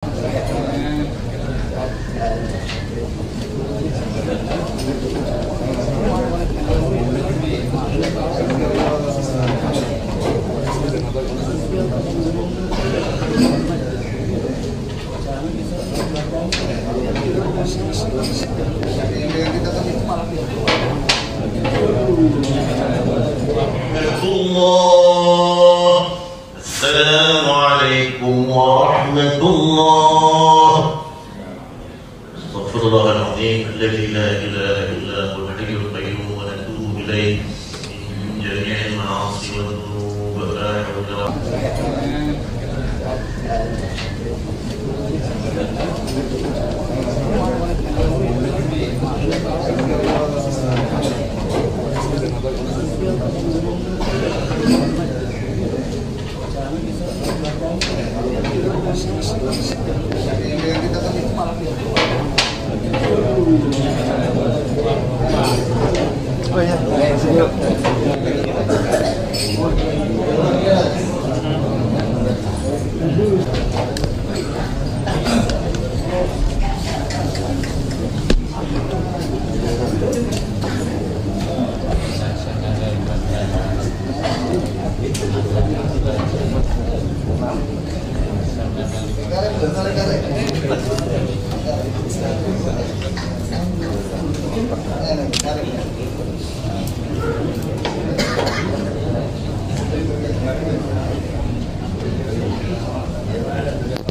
Assalamualaikum warahmatullah. Astaghfirullahaladzim alladzi la ilaha illa huwal hayyul qayyum wa natubu ilaihi min jami'il ma'asi wa dhunub wa la hawla wa la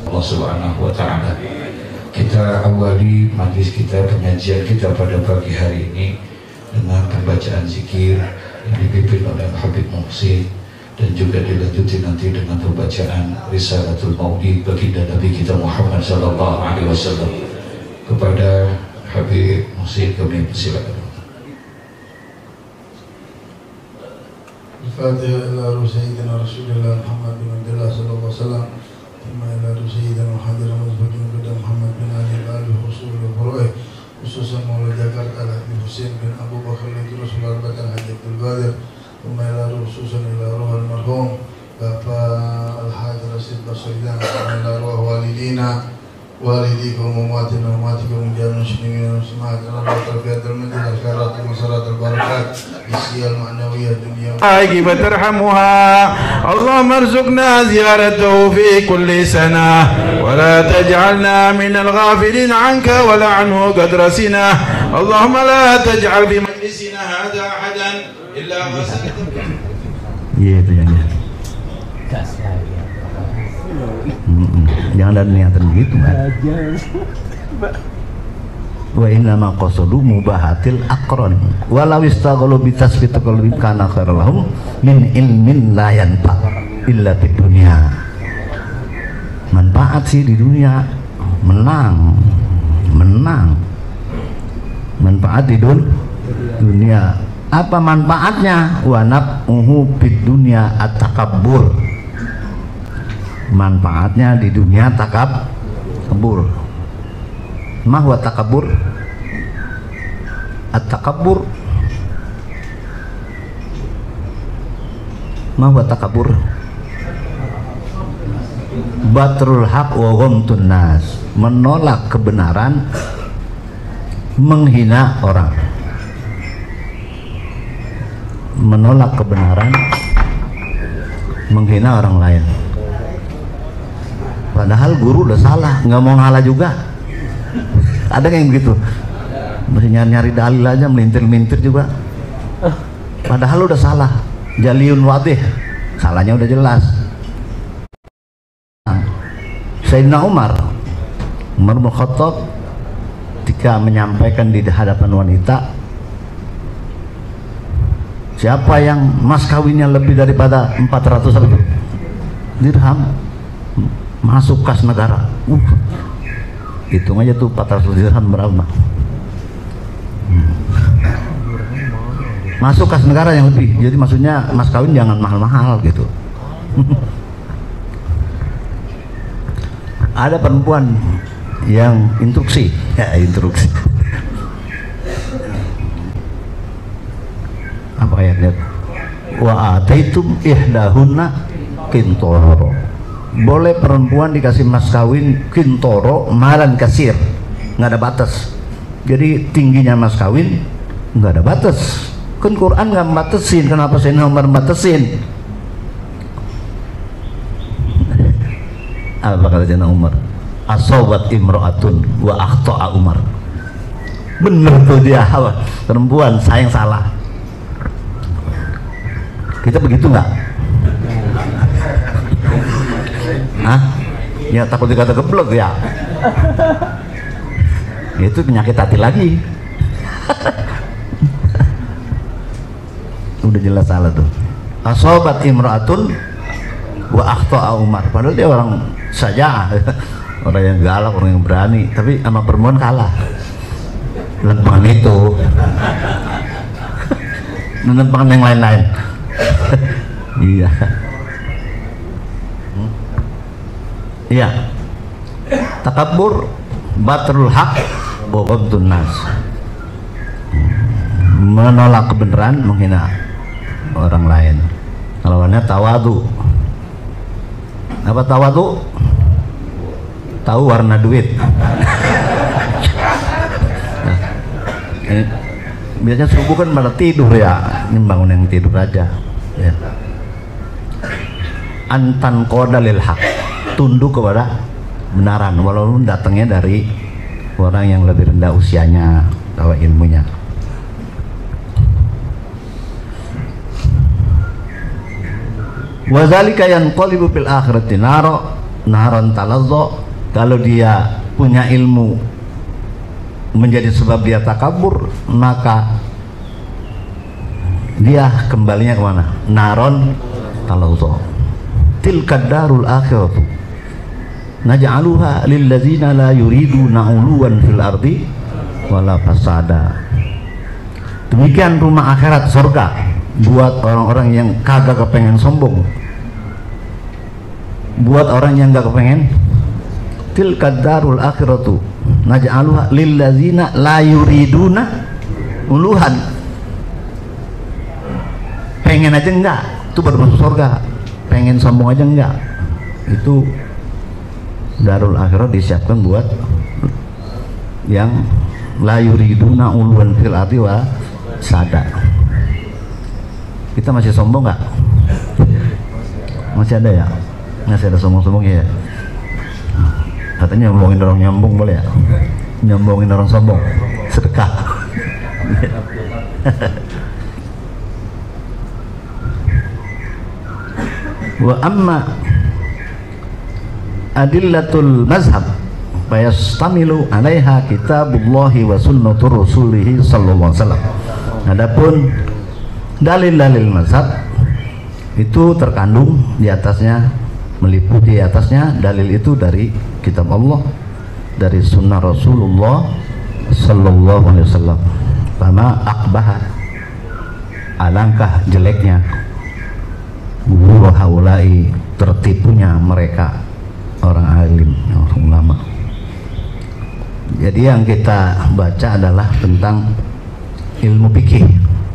Allah Subhanahu wa Ta'ala. Kita awali majlis kita, penyajian kita pada pagi hari ini dengan pembacaan zikir yang dipimpin oleh Habib Muhsin, dan juga dilanjuti nanti dengan pembacaan Risalatul Maulid baginda Nabi kita Muhammad sallallahu alaihi wasallam. Kepada Habib Muhsin kami persilakan. Al-Fatihah ila Sayyidina Rasulullah Muhammad bin Abdullah sallallahu alaihi wasallam. ثم إلى سيدنا محمد بن محمد بن علي آله وصحبه وفروعه خصوصا مولى جاكرتا الحبيب حسين بن أبو بكر الإدريس الأربعة الحاج عبد القادر ثم إلى خصوصا إلى روح المرحوم Bapak Al-Hajj Rasid Basridan, ثم إلى روح والدينا والديكم وأمواتنا وأمواتكم جميعا المسلمين والمسلمات على التوفيق المجد الخيرات والمسارات البركات الحسية المعنوية الدنيا فترحمها. اللهم ارزقنا زيارته في كل سنة ولا تجعلنا من الغافلين عنك ولا عنه قد رسنا. اللهم لا تجعل في مجلسنا هذا أحدا إلا غسلته. Jangan ada niatan begitu, kan? Wa inna ma qasadu mubahatil aqran walau istaghalu bi tasfitu qalbi kana khairan lahum min ilmin la yanfa illa fid dunya. Manfaat sih di dunia, menang manfaat di dunia. Apa manfaatnya? Wa naf'uhu fid dunya at-takabbur. Manfaatnya di dunia takabur. Mahwa takabur? At-takabur. Mahwa takabur? Batrul haq wa ghamtun nas. Menolak kebenaran, menghina orang. Menolak kebenaran, menghina orang lain. Padahal guru udah salah, nggak mau ngalah juga. Ada yang begitu, masih nyari dalil aja, melintir juga. Padahal udah salah, jaliun wadih, salahnya udah jelas. Sayyidina Umar bin Khattab ketika menyampaikan di hadapan wanita, siapa yang mas kawinnya lebih daripada 400 dirham masuk kas negara. Hitung aja tuh 400 dirham berapa. Masuk kas negara yang lebih. Jadi maksudnya mas kawin jangan mahal-mahal gitu. Ada perempuan yang instruksi, apa ayatnya? Wa ataitum ihdahunna qintara. boleh perempuan dikasih mas kawin kintoro malan kasir, nggak ada batas. Jadi tingginya mas kawin nggak ada batas. Kan Quran nggak batasin, kenapa Sayyidina Umar batasin? Apa kata Sayyidina Umar? Asobat imro'atun wa akhto'a Umar. Bener tuh dia, apa? Perempuan saya yang salah. Kita begitu nggak? Hah? Ya takut dikata geblek ya. Itu penyakit hati lagi. Udah jelas salah tuh. Asobat imro'atun wa akhto'a Umar. Padahal dia orang saja, orang yang galak, orang yang berani, tapi sama perempuan kalah. Lempangan itu, lempangan yang lain-lain. Iya. Iya. Takabur, batrul haq, wa ghamdun nas. Menolak kebenaran, menghina orang lain. Lawannya tawadu. Apa tawadu? Tahu warna duit. Biasanya subuh kan malah tidur ya, ini bangun yang tidur aja ya. Antan qodalil haq, tunduk kepada benaran walaupun datangnya dari orang yang lebih rendah usianya atau ilmunya. Wazalika yanqalibu fil akhirati naran talazzo. Kalau dia punya ilmu menjadi sebab dia takabur, maka dia kembalinya kemana? Naron talazzo. Tilka darul akhiratu naj'aluha lilladzina la yuriduna 'uluwan fil ardi wala fasada. Demikian rumah akhirat surga buat orang-orang yang kagak kepengen sombong, buat orang yang gak kepengen. Tilka darul akhiratu naj'aluha lilladzina la yuriduna uluhan. Pengen aja enggak, itu baru masuk surga. Pengen sombong aja enggak, itu darul akhirat disiapkan buat yang la yuriduna uluhan fil ardi wa sada. Kita masih sombong nggak? Masih ada ya? Masih ada sombong-sombong ya? Katanya nyombongin orang nyambung boleh ya? Nyombongin orang sombong sedekah. Wa amma adillatul mazhab fayastamilu alaiha kitabullahi wa sunnatur rasulihi sallallahu alaihi wasallam. Adapun dalil-dalil mazhab itu terkandung di atasnya, meliputi di atasnya dalil itu dari kitab Allah, dari sunnah Rasulullah sallallahu alaihi wasallam. Fama akbaha, alangkah jeleknya guru haulai, tertipunya mereka orang alim, orang ulama. Jadi yang kita baca adalah tentang ilmu fikih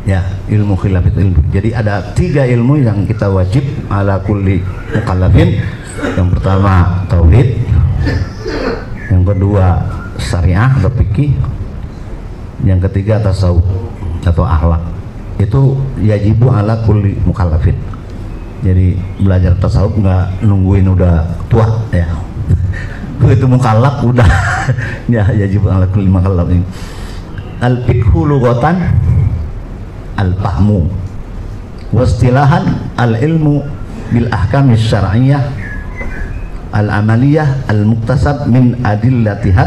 ya, ilmu khilaf itu ilmu. Jadi ada 3 ilmu yang kita wajib ala kulli mukallafin. Yang pertama tauhid, yang kedua syariah atau fikih, yang ketiga tasawuf atau akhlak. Itu yajibu ala kulli mukallafin. Jadi belajar tasawuf nggak nungguin udah tua ya. Begitu mukallaf udah ya yajibu ala kulli mukallafin. Al-fiqhu lughatan al-fahmu, wastilahan al-ilmu bil ahkam syar'iyyah al-amaliyah al-muktasab min adillatiha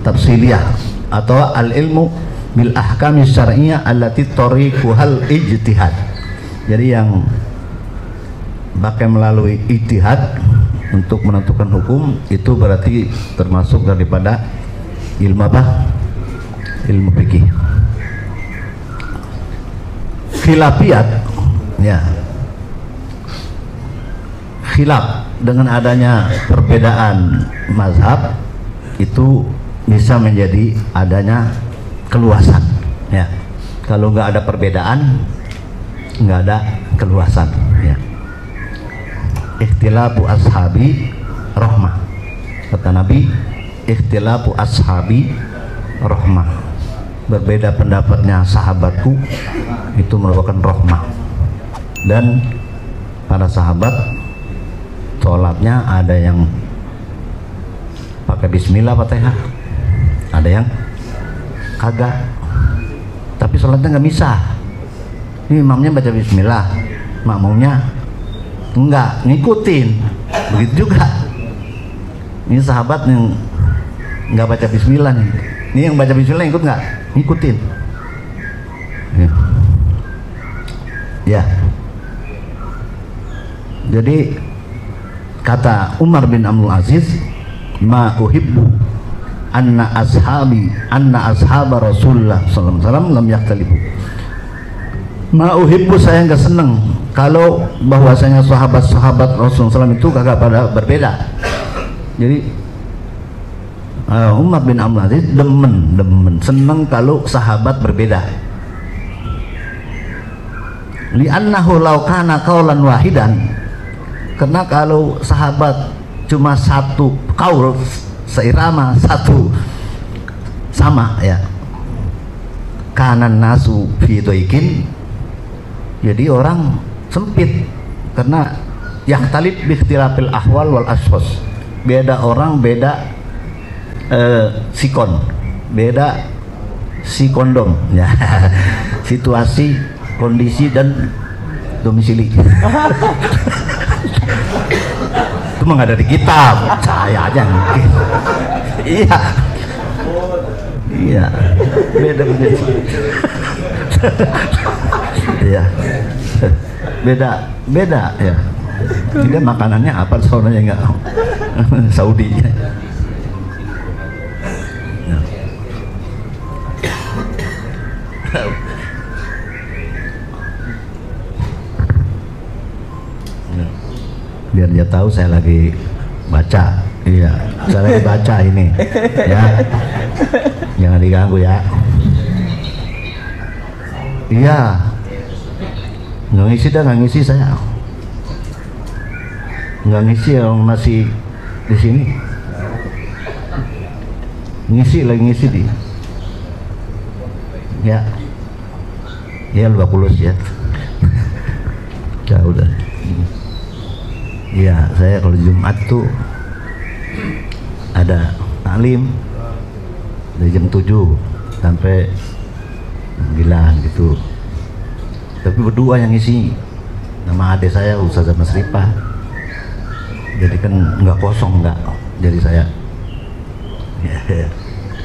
tafsiliyah, atau al-ilmu bil ahkam syar'iyyah allati tariquhal ijtihad. Jadi yang pakai melalui ijtihad untuk menentukan hukum, itu berarti termasuk daripada ilmu apa? Ilmu fikih. Khilafiyat ya, khilaf dengan adanya perbedaan mazhab itu bisa menjadi adanya keluasan ya. Kalau nggak ada perbedaan, nggak ada keluasan ya. ikhtilafu ashabi rahmah. Kata Nabi, ikhtilafu ashabi rahmah. Berbeda pendapatnya sahabatku itu merupakan rahmah. Dan para sahabat sholatnya ada yang pakai bismillah Fatihah, ada yang kagak, tapi sholatnya nggak misah. Ini imamnya baca bismillah, makmumnya enggak ngikutin, begitu juga. Ini sahabat yang nggak baca bismillah nih, ini yang baca bismillah ikut nggak? Ngikutin. Ya. Jadi kata Umar bin Abdul Aziz, ma uhibbu anna ashaba Rasulullah sallallahu alaihi wasallam lam yaktalifu. Ma uhibbu, saya enggak seneng kalau bahwasanya sahabat-sahabat Rasulullah SAW itu kagak pada berbeda. Jadi Umar bin Abdul Aziz demen seneng kalau sahabat berbeda. Li'annahu law kana qaulan wahidan, karena kalau sahabat cuma satu kaul, seirama, satu sama ya, kanan nasu fi doikin, jadi orang sempit, karena yahtalib bi ikhtilafil ahwal wal ashkhas, beda orang, beda sikon, beda sikondom ya, situasi, kondisi dan domisili. Itu mah nggak ada di kitab, saya aja mungkin. Iya, beda. Iya, beda ya. Tidak, makanannya apa soalnya nggak Saudi. Biar dia tahu saya lagi baca. Iya, saya lagi baca ini ya, jangan diganggu ya. Iya, nggak ngisi dah, nggak ngisi saya, nggak ngisi yang masih di sini, ngisi lagi ngisi di ya 20 ya. Ya udah. Iya, saya kalau Jumat tuh ada taklim dari jam 7 sampai 9 gitu. Tapi berdua yang isi, nama adik saya Ustazah Masrifah. Jadi kan nggak kosong, nggak. Jadi saya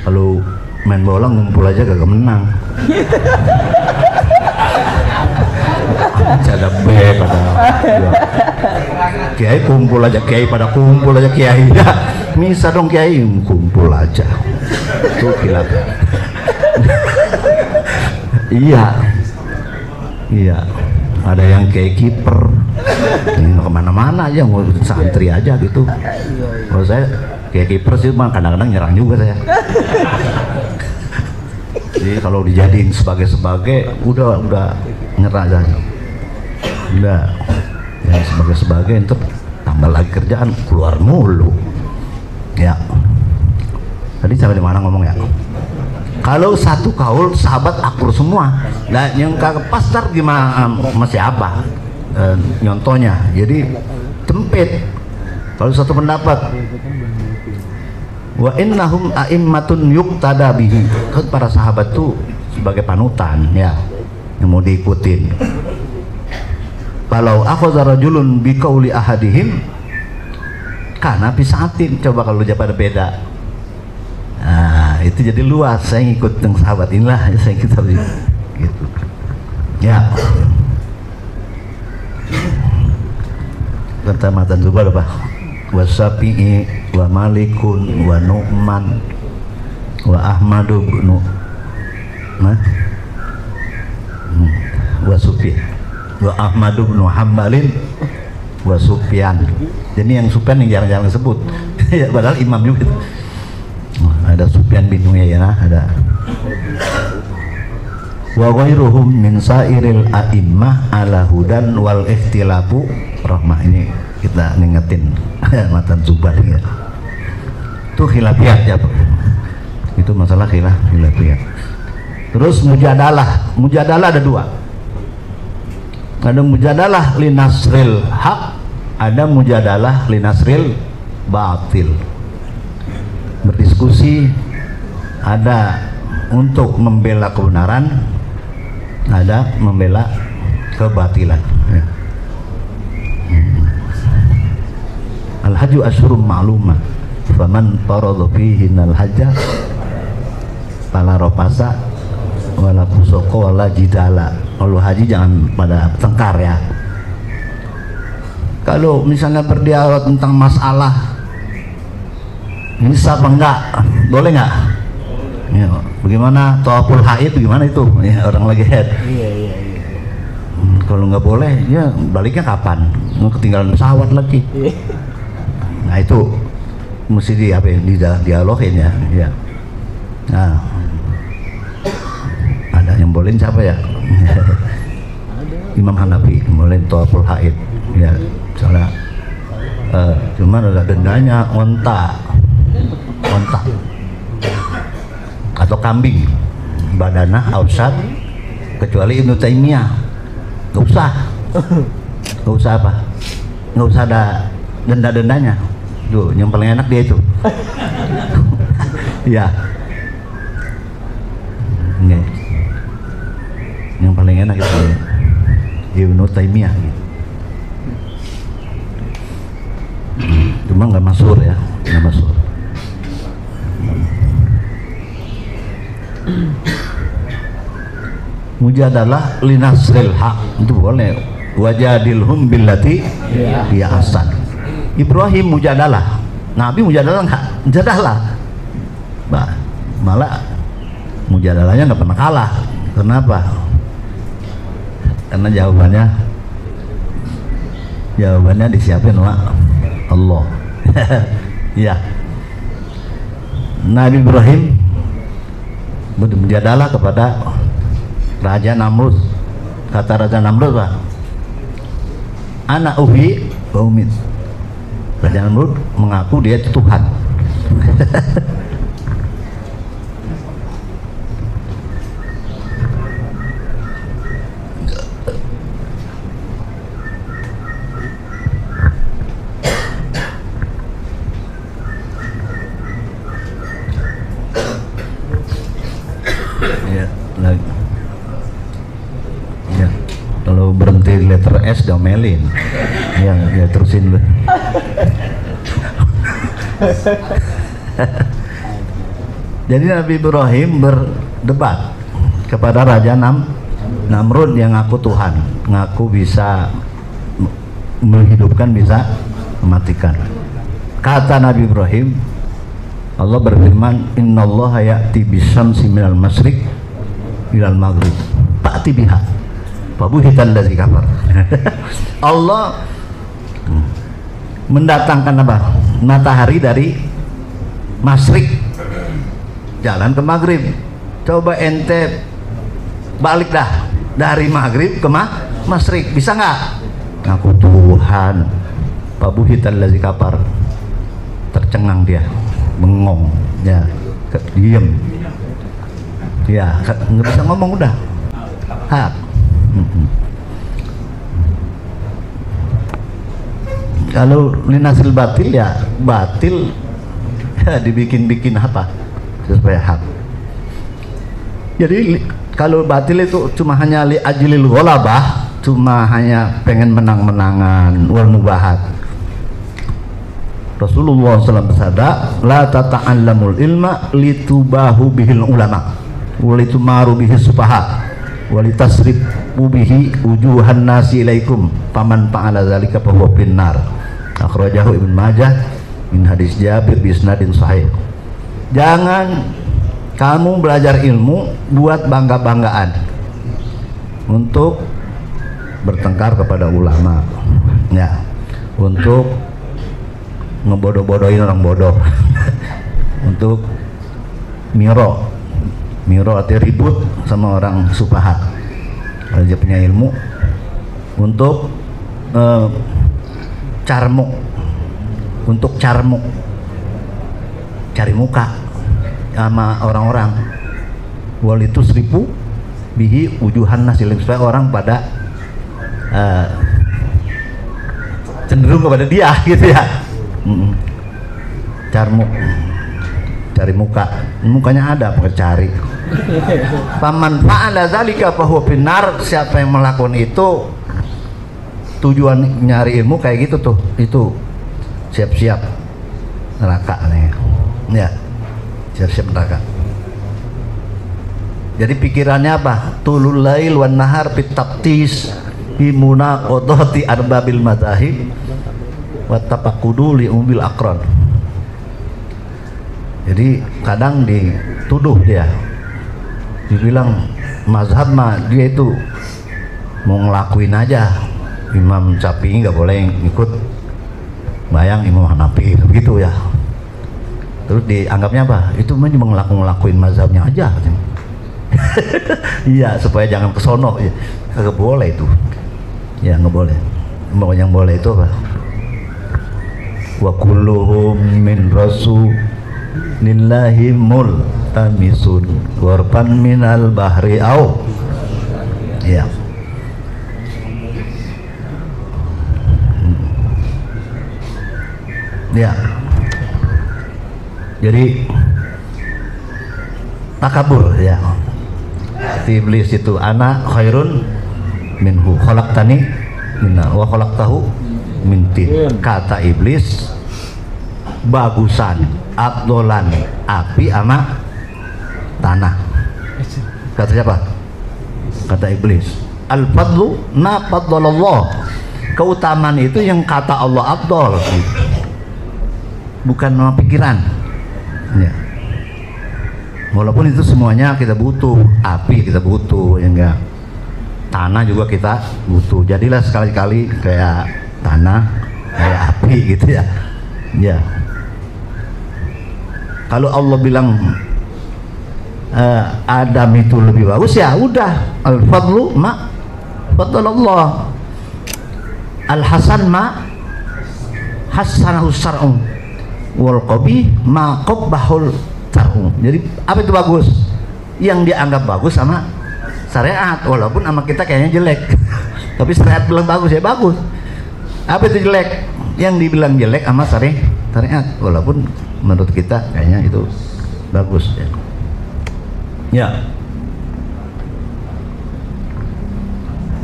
kalau main bola ngumpul aja gak menang. Ada B pada Kiai kumpul aja, Kiai pada kumpul aja, Kiai ya bisa dong Kiai kumpul aja tuh gila. Iya ada yang kayak kiper kemana-mana aja, mau santri aja gitu. Kalau saya kayak kiper sih mah kadang-kadang nyerang juga saya. Jadi kalau dijadiin sebagai udah nyerah aja. Udah yang sebagai untuk tambah lagi kerjaan, keluar mulu ya. Tadi sampai di mana ngomong ya? Kalau satu kaul sahabat akur semua, nah yang kagak pasar gimana, masih apa nyontohnya? Jadi tempit kalau satu pendapat. Wa innahum a'immatun yuqtada bihi, kan para sahabat tuh sebagai panutan ya, yang mau diikutin. Kalau akhadha rajulun bi qauli ahadihim kana bisaatin, coba kalau dia pada beda. Nah, itu jadi luas, saya ngikut yang sahabat inilah, saya ikut gitu. Ya. Pertamatan juga apa? Wa Syafi'i wa Malikun wa Nu'man wa Ahmadu bin wa Sufyan wa Ahmadu bin Hambalin wa Sufyan. Jadi yang Sufyan yang jarang-jarang disebut. Ya, padahal imam juga. Ada Sufyan bin Uyainah, ada wa ghairuhum min sairil a'immah ala hudan wal ikhtilafu rahmah. Ini kita ngingetin matan Zubair ya. Itu khilafiyat ya, itu masalah khilafiyat. Terus mujadalah ada dua, ada mujadalah linasril haq, ada mujadalah linasril batil. Berdiskusi ada untuk membela kebenaran, ada membela kebatilan ya. Al-hajju asyurum ma'lumah faman farada fihinal hajja fala rafasa wala fusuqa wala jidala. Kalau haji jangan pada tengkar ya. Kalau misalnya berdialog tentang masalah ini sah apa enggak, boleh enggak ya, bagaimana tawaful haid, bagaimana itu ya, orang lagi haid. Iya. Kalau nggak boleh ya baliknya kapan, ketinggalan pesawat lagi. Nah itu mesti dialogin ya. Nah ada yang bolehin siapa ya? Imam Hanafi bolehin tawaful haid ya, soalnya cuman ada dendanya onta atau kambing badanah ausad, kecuali Ibnu Taimiyah nggak usah apa, nggak usah ada denda-dendanya. Tuh, yang paling enak dia itu. Ya. Yang paling enak itu Ibnu Taimiyah gitu. Cuma nggak masyhur ya, nggak masyhur. Mujadalah linasril haq itu boleh, wajadilhum billati hiya ahsan. Ibrahim mujadalah, Nabi mujadalah enggak? Mujadalah. Malah mujadalahnya enggak pernah kalah. Kenapa? Karena jawabannya disiapin oleh Allah. Ya. Nabi Ibrahim mujadalah kepada Raja Namrud. Kata Raja Namrud, Pak, ana uhi wa umit. Raja Namrud mengaku dia itu Tuhan. Ya, kalau berhenti letter S domelin. Ya terusin lu. Jadi Nabi Ibrahim berdebat kepada Raja Namrud yang ngaku Tuhan, ngaku bisa menghidupkan, bisa mematikan. Kata Nabi Ibrahim, Allah berfirman, innallaha ya'ti bisyamsi minal masyriq ilal maghrib fa'ti biha fabuhital ladzi kafar. Allah mendatangkan apa? Matahari dari masyrik jalan ke maghrib. Coba ente balik dah dari maghrib ke masyrik, bisa nggak? Ngaku Tuhan, fabuhital ladzi kafar, tercengang dia, bengong ya, diem ya, nggak bisa ngomong udah. Kalau linasil batil ya batil ya, dibikin-bikin apa supaya hak. Jadi kalau batil itu cuma hanya li ajlil ghalabah, cuma hanya pengen menang-menangan wal mubahat. Rasulullah SAW bersabda, la tata'allamul ilma litubahu bihil ulama walitumaru bihi sufaha walitasrifu bihi wujuhan nasi ilaikum faman fa'ala dzalika fahuwa finnar. Akhrajahu Ibnu Majah min hadis Jabir bi isnadin sahih. Jangan kamu belajar ilmu buat bangga-banggaan untuk bertengkar kepada ulama ya, untuk ngebodoh-bodohin orang bodoh untuk miro artinya ribut sama orang sufaha. Kalau dia punya ilmu untuk carmuk, untuk carmuk, cari muka sama orang-orang. Wal itu seribu bihi wujuhan nasilim, supaya orang pada cenderung kepada dia gitu ya. Carmuk, cari muka, mukanya ada apa cari. Paman fa'ala zalika fahuwa finnar, siapa yang melakukan itu tujuan nyari ilmu kayak gitu tuh, itu siap-siap neraka nih. Ya, siap-siap neraka. Jadi pikirannya apa? Tulul lail wan nahar fit taftis himuna qadati arbabil madzahib wa tafaqudu li umbil aqran. Jadi kadang dituduh dia, dibilang mazhab mah dia itu mau ngelakuin aja. Imam Syafi'i nggak boleh ikut bayang Imam Hanafi begitu ya. Terus dianggapnya apa? Itu mah cuma ngelakuin mazhabnya aja. Iya, supaya jangan kesono ya. Kagak boleh itu. Ya nggak boleh. Yang boleh itu apa? Wa kulluhum min rasulillahi multamisun warfan minal bahri au. Ya. Ya. Jadi takabur ya. Iblis itu ana khairun minhu khalaqtani minna wa khalaqtahu min tin. Kata iblis, bagusan abdolan api ama tanah. Kata siapa? Kata iblis. Al fadlu ma faddalallah. Keutamaan itu yang kata Allah abdol, bukan nama pikiran ya. Walaupun itu semuanya kita butuh, api kita butuh ya enggak, tanah juga kita butuh. Jadilah sekali-kali kayak tanah, kayak api gitu ya. Ya. Kalau Allah bilang Adam itu lebih bagus, ya udah, al fadlu ma faddalallah, al hasan ma hasanahu syar'u wal qabih ma qabbahul syar'u. Jadi apa itu bagus? Yang dianggap bagus sama syariat, walaupun sama kita kayaknya jelek. Tapi syariat bilang bagus, ya bagus. Apa itu jelek? Yang dibilang jelek sama syariat, walaupun menurut kita kayaknya itu bagus ya. Ya.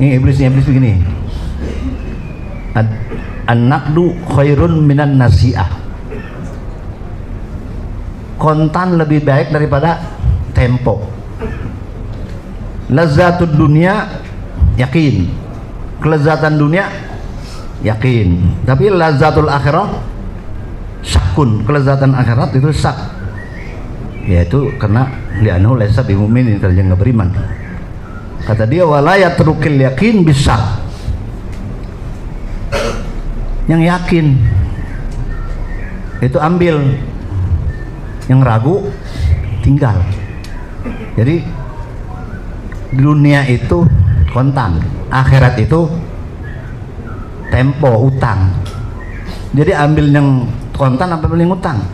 Ini iblis begini. An-naqdu khairun minan nasi'ah. Kontan lebih baik daripada tempo. Lazzatud dunia yakin, kelezatan dunia yakin, tapi lazzatul akhirah syakun, kelezatan akhirat itu syak, yaitu karena li'annahu laysa bimu'minin, karena nggak beriman. Kata dia wala yatrukil yakin bisyak, yang yakin itu ambil, yang ragu tinggal. Jadi dunia itu kontan, akhirat itu tempo, utang. Jadi ambil yang kontan apa ambil yang utang?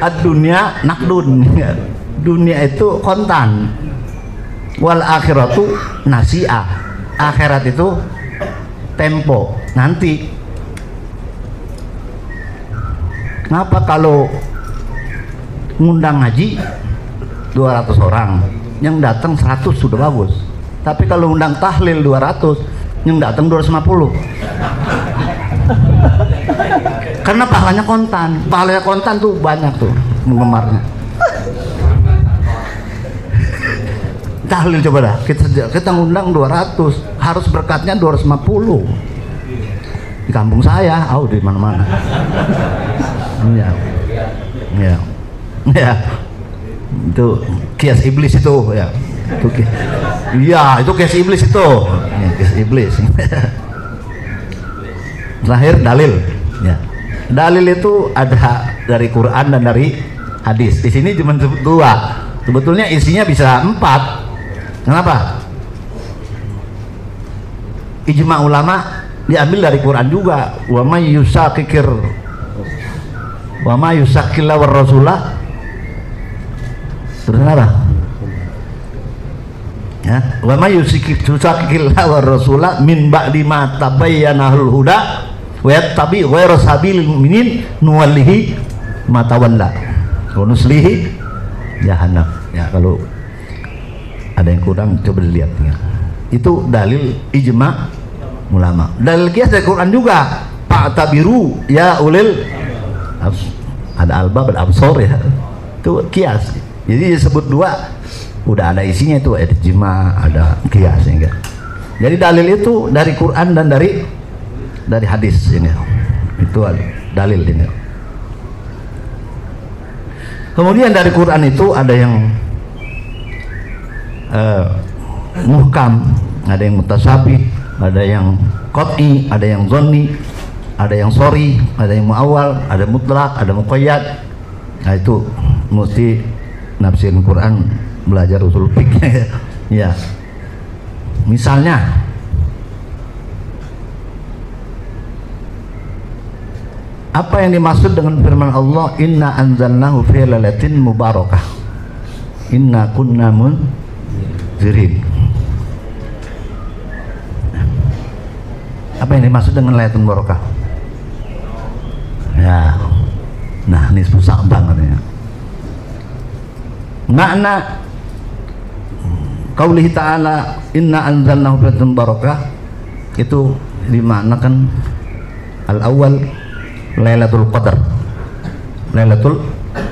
Ad-dunya nakdun, dunia itu kontan, wal akhiratu nasi'ah, akhirat itu tempo, nanti. Kenapa kalau ngundang haji 200 orang, yang datang 100 sudah bagus. Tapi kalau undang tahlil 200, yang datang 250. Karena pahalanya kontan tuh banyak tuh penggemarnya. Tahlil coba dah, kita ngundang 200, harus berkatnya 250. Di kampung saya, di mana-mana. Ya. Itu kias iblis itu ya. Itu kias iblis itu. Ya, kias iblis. Terakhir dalil. Ya. Dalil itu ada dari Quran dan dari hadis. Di sini cuma sebut 2. Sebetulnya isinya bisa 4. Kenapa? ijma ulama diambil dari Quran juga. Wa may yusakikir wa may yusakilla war rasulah. Terus apa? Ya, wa may yusakilla war rasulah min ba'di ma tabayyanahul huda wa yattabi ghayra sabilil mu'minin nuwallihi ma tawalla wa nuslihi jahannam. Ya, kalau ada yang kurang coba dilihat ya. Itu dalil ijma ulama. Dalil qiyas dari Quran juga. Fa'tabiru ya ulil ada albab ada absor ya. Itu qiyas. Jadi disebut dua udah ada isinya itu, ada ijma, ada qiyas enggak. Jadi dalil itu dari Quran dan dari hadis ini. Itu dalil ini. Kemudian dari Quran itu ada yang muhkam, ada yang mutasabih, ada yang qat'i, ada yang zonni, ada yang sori, ada yang muawwal, ada mutlak, ada muqayyad. Nah itu mesti nafsirin Quran, belajar usul fikih ya. Misalnya apa yang dimaksud dengan firman Allah, inna anzalnahu fi lailatin mubarakah inna kunna munzirin. Apa yang dimaksud dengan lailatul mubarakah? Ya, nah ini susah banget ya. Makna qaulihi ta'ala inna anzalnahu fi lailatul mubarakah itu dimaknakan al-awwal Lailatul Qadar. Lailatul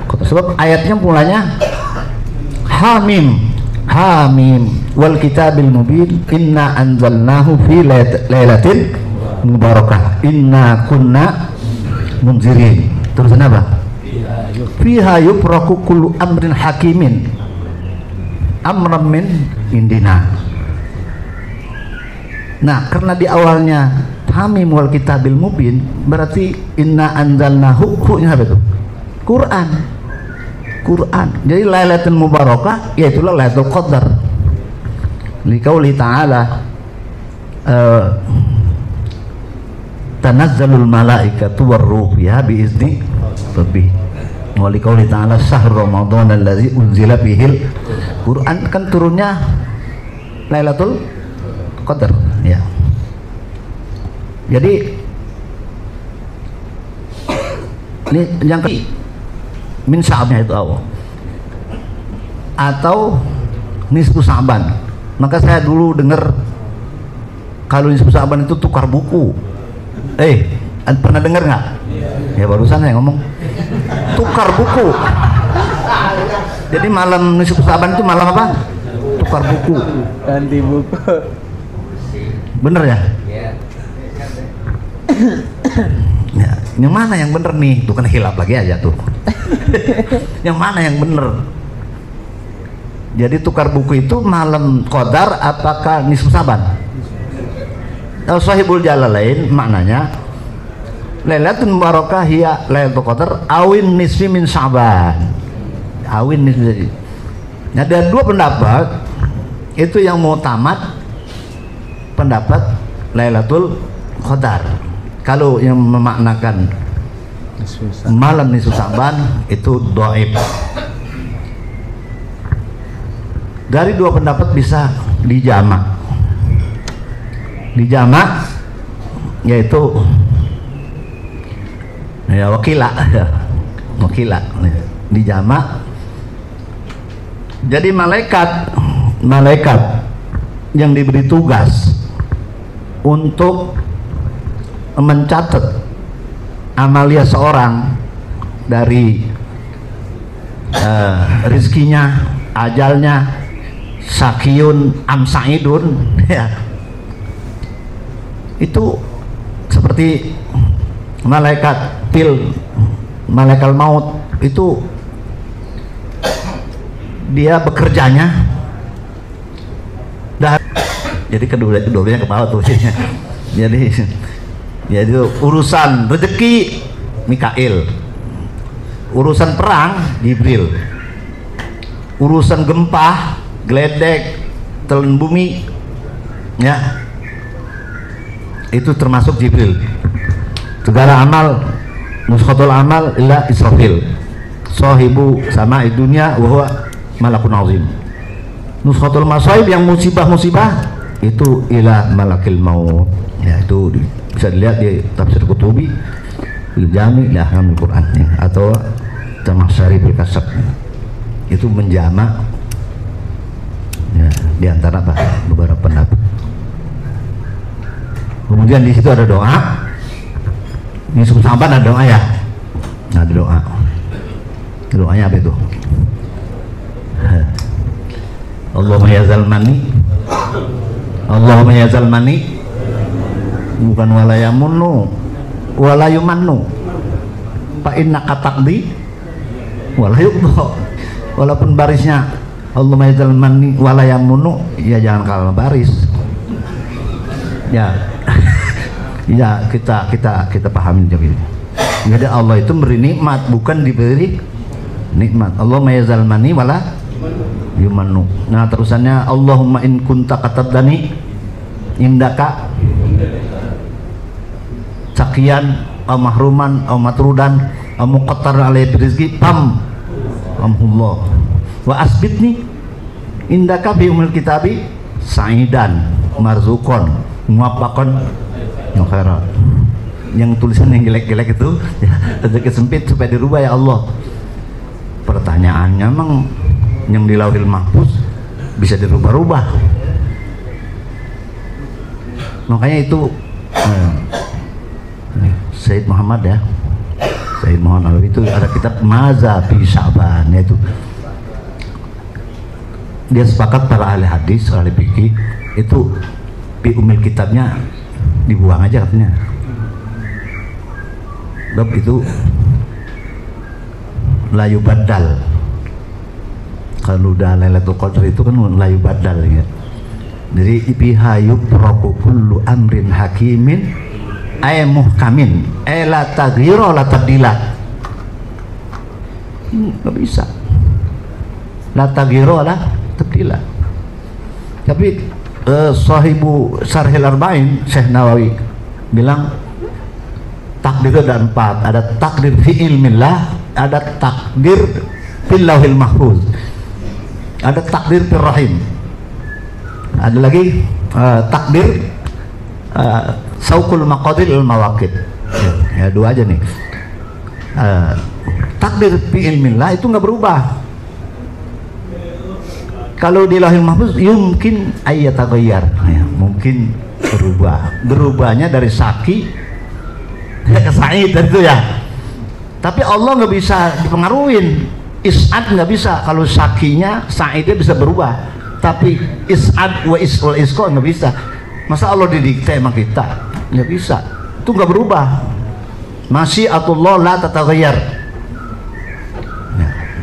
Qadar. Sebab ayatnya mulanya Hamim, Hamim wal kitabil mubin inna anzalnahu fi lailatin mubarakah inna kunna munzirin. Terus apa? Fiha yufraqu kullu amrin hakimin amran min indina. Nah, karena di awalnya Hamim wal kitabil mubin berarti inna anzalnahu hu-nya apa itu? Quran. Quran. Jadi lailatul mubarakah yaitu lailatul qadar. Liqauli ta'ala tanazzalul malaikatu war-ruh fiha bi izni rabbih. Wa liqauli ta'ala syahrul ramadan allazi unzila fihil Quran, kan turunnya lailatul qadar ya. Jadi ini yang min Sya'ban itu awal atau nisfu Sya'ban. Maka saya dulu dengar kalau nisfu Sya'ban itu tukar buku. Pernah dengar nggak? Ya barusan saya ngomong tukar buku. Jadi malam nisfu Sya'ban itu malam apa? Tukar buku. Ganti buku. Bener ya? Ya, yang mana yang bener nih? Tuh kan hilaf lagi aja tuh. Yang mana yang bener? Jadi tukar buku itu malam qadar apakah nisfu Sya'ban? Sahibul Jalalain maknanya Lailatul Mubarakah hiya Lailatul Qadar awin nisfi min Sya'ban. Awin nisfi. Nah, ada dua pendapat. Itu yang mau tamat pendapat Lailatul Qadar. Kalau yang memaknakan malam nisfu Sya'ban itu dhaif. Dari dua pendapat bisa dijamak. Dijamak yaitu ya wakilah ya. Wakilah dijamak. Jadi malaikat yang diberi tugas untuk mencatat amalia seorang dari rizkinya, ajalnya, sakiyun amsaidun ya. Itu seperti malaikat malaikat maut itu dia bekerjanya jadi kedua-duanya kepala tuh jadi urusan rezeki Mikail, urusan perang Jibril, urusan gempa geledek telan bumi ya itu termasuk Jibril. Segala amal nuskhatul amal illa Israfil sahibu sama dunia wa huwa malakun azim. Nuskhatul masaib yang musibah-musibah itu ila malakil maut. Ya, itu bisa dilihat di tafsir Qutubi bil jami' li ahkamil Quran atau Tamasyari bil Kasab. Itu menjamak ya, di antara beberapa pendapat. Kemudian di situ ada doa. Ini sampan ada doa ya. Nah, ada doa. Doanya apa itu? Allahumma ya zalmani, Allahumma ya zalmani, bukan walayamunnu walayumannu fa innaka taqdi walayuqda. Walaupun barisnya Allahumma ya zalmani walayamunnu, ya jangan kalah baris ya. Ya, kita pahami jadi Allah itu beri nikmat, bukan diberi nikmat. Allahumma ya zalmani wala yumannu. Nah, terusannya Allahumma in kunta katadani indaka sakian aw mahruman aw matrudan aw muqattar alaihi rizqi amhullah wa asbitni indaka bi umul kitabi sa'idan marzuqon muwaffaqon khairat. Yang tulisan yang jelek-jelek itu ya, rezeki sempit supaya dirubah ya Allah. Pertanyaannya, emang yang di Lauhil Mahfuz bisa dirubah-rubah? Makanya itu Sayyid Muhammad ya, Sayyid Muhammad itu ada kitab Maza fi Sya'ban, yaitu dia sepakat para ahli hadis, ahli fikih itu di umil kitabnya dibuang aja katanya. Bab itu layu badal. Kalau udah Lailatul Qadar itu kan layu badal ya. Jadi biha yubraku kullu amrin hakimin ay muhkamin ay la taghira la tabdila. Nggak bisa. La taghira la tabdila. Tapi sahibu Syarhil Arba'in Syekh Nawawi bilang takdir ada 4, ada takdir fi ilmillah, ada takdir fil lauhil mahfuz, ada takdir fil rahim, ada lagi takdir sauqul maqadir il mawaqid. Ya, 2 aja nih. Takdir fi ilmillah itu nggak berubah. Kalau di lauhil mahfuz mungkin ayataghayyar, ya, mungkin berubahnya dari saki ke sa'id itu ya. Tapi Allah nggak bisa dipengaruhin. Is'ad nggak bisa. Kalau sakinya sa'idnya bisa berubah, tapi is'ad wa is'ul isqa nggak bisa. Masa Allah didikte sama kita? Nggak bisa. Itu nggak berubah. Masyiatullah la tataghayyar.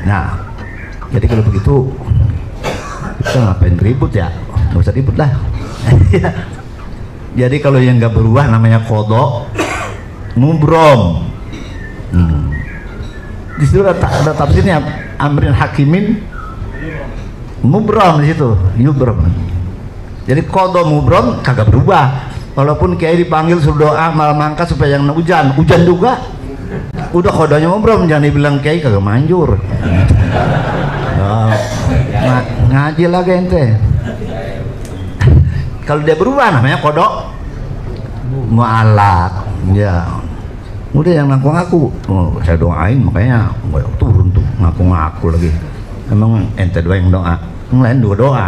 Nah, jadi kalau begitu kita ngapain ribut ya? Nggak usah ribut lah. Jadi kalau yang nggak berubah namanya qadha mubrom. Di situ ada tafsirnya amrin hakimin mubrom, di situ yubrom. Jadi qadha mubrom kagak berubah. Walaupun kiai dipanggil suruh doa malam angkat supaya yang hujan juga. Udah qadhanya mubrom, jangan dibilang kiai kagak manjur. Ngaji lagi ente. Kalau dia berubah namanya kodok mu'alak ya. Udah yang ngaku-ngaku, saya doain makanya turun tuh ngaku-ngaku lagi. Emang ente doa yang doa, yang lain 2 doa.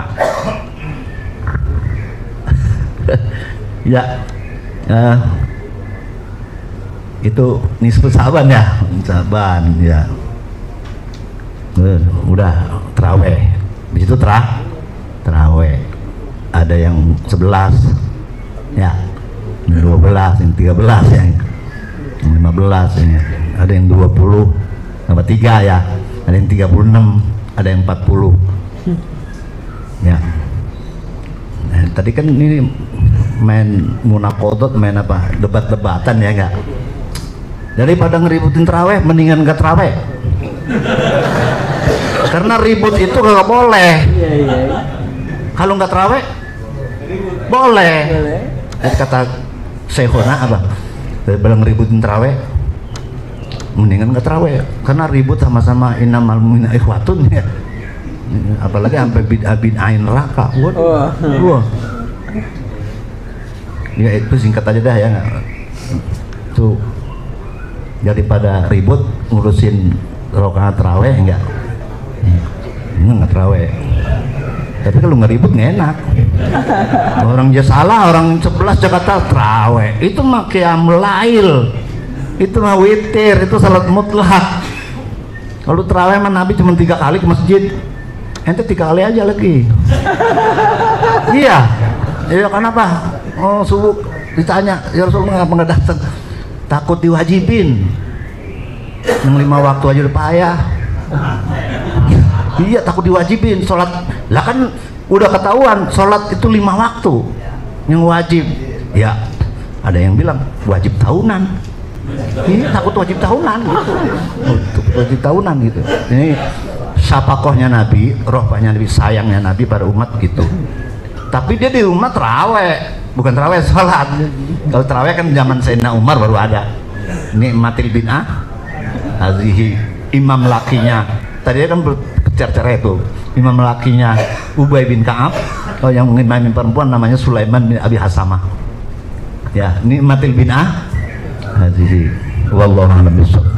Ya, itu nisfu Sa'ban ya, Sa'ban ya. Udah terawih di situ terawih ada yang 11 ya, 12, yang 13, yang 15 ini, ada yang 20 tambah 3 ya, ada yang 36, ada yang 40 ya. Nah, tadi kan ini main munaqadat, main apa, debat-debatan ya enggak. Daripada ngeributin terawih mendingan enggak terawih. Karena ribut itu nggak boleh. Kalau nggak terawih boleh. Jadi kata sehona apa daripada ngeributin terawih mendingan nggak terawih karena ribut sama-sama inamal mu'mina ikhwatun ya, apalagi sampai bid'ain neraka. Wah. Ya itu singkat aja dah ya, tuh daripada ribut ngurusin rakaat terawih enggak terawih. Tapi kalau nggak ribut nggak enak. Orang dia salah, orang 11 Jakarta terawih, itu mah qiyamul lail, itu mah witir, itu salat mutlak. Kalau terawih mah Nabi cuma 3 kali ke masjid, ente 3 kali aja lagi. Iya, kenapa? Oh subuh ditanya, ya Rasulullah ngapa nggak datang? Takut diwajibin, yang 5 waktu aja udah payah. Iya, takut diwajibin sholat. Lah kan udah ketahuan sholat itu 5 waktu yang wajib. Ya, ada yang bilang wajib tahunan. Ini takut wajib tahunan gitu. Wajib tahunan gitu. Ini syafakohnya Nabi, rohbahnya Nabi, sayangnya Nabi pada umat gitu. Tapi dia di rumah terawih, bukan terawih sholat. Kalau terawih kan zaman Sayyidina Umar baru ada. Nikmatil bin'ah hazihi, imam lakinya. Tadi kan bercerita itu imam lakinya Ubay bin Ka'ab, yang mengimamin perempuan namanya Sulaiman bin Abi Hasamah. Ya, nikmatil bin'ah hazihi wallahu a'lam bishawab.